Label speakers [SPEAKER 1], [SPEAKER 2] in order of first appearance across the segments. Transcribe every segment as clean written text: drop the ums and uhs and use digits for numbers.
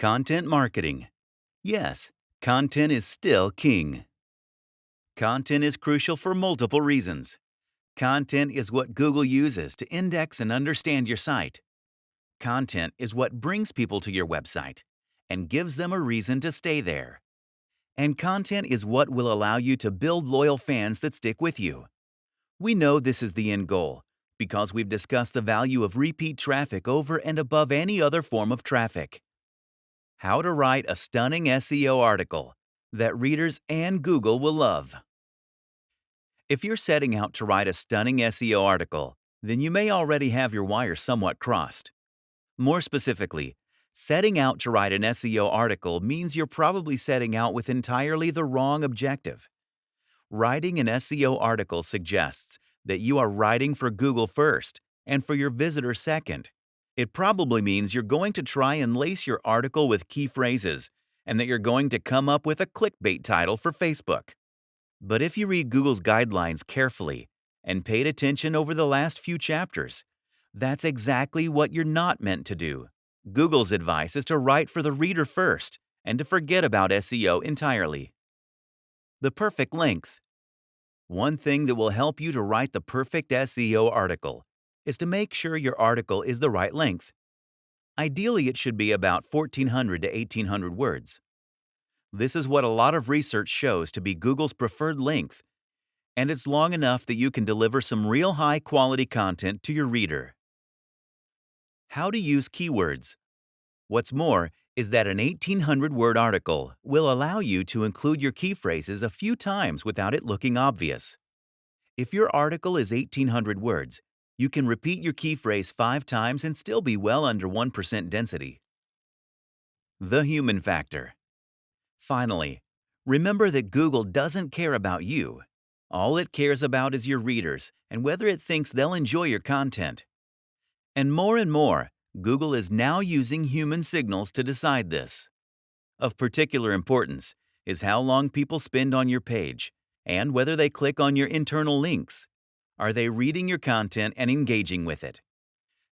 [SPEAKER 1] Content marketing. Yes, content is still king. Content is crucial for multiple reasons. Content is what Google uses to index and understand your site. Content is what brings people to your website and gives them a reason to stay there. And content is what will allow you to build loyal fans that stick with you. We know this is the end goal because we've discussed the value of repeat traffic over and above any other form of traffic. How to write a stunning SEO article that readers and Google will love. If you're setting out to write a stunning SEO article, then you may already have your wires somewhat crossed. More specifically, setting out to write an SEO article means you're probably setting out with entirely the wrong objective. Writing an SEO article suggests that you are writing for Google first and for your visitor second. It probably means you're going to try and lace your article with key phrases and that you're going to come up with a clickbait title for Facebook. But if you read Google's guidelines carefully and paid attention over the last few chapters, that's exactly what you're not meant to do. Google's advice is to write for the reader first and to forget about SEO entirely. The perfect length. One thing that will help you to write the perfect SEO article is to make sure your article is the right length. Ideally, it should be about 1,400 to 1,800 words. This is what a lot of research shows to be Google's preferred length, and it's long enough that you can deliver some real high-quality content to your reader. How to use keywords. What's more is that an 1,800-word article will allow you to include your key phrases a few times without it looking obvious. If your article is 1,800 words, you can repeat your key phrase 5 times and still be well under 1% density. The human factor. Finally, remember that Google doesn't care about you. All it cares about is your readers and whether it thinks they'll enjoy your content. And more, Google is now using human signals to decide this. Of particular importance is how long people spend on your page and whether they click on your internal links. Are they reading your content and engaging with it?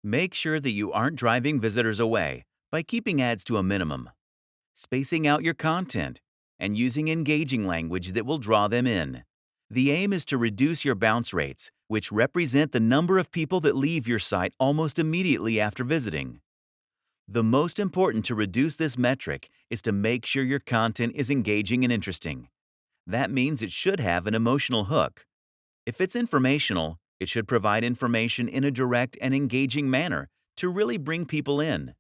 [SPEAKER 1] Make sure that you aren't driving visitors away by keeping ads to a minimum, spacing out your content, and using engaging language that will draw them in. The aim is to reduce your bounce rates, which represent the number of people that leave your site almost immediately after visiting. The most important to reduce this metric is to make sure your content is engaging and interesting. That means it should have an emotional hook. If it's informational, it should provide information in a direct and engaging manner to really bring people in.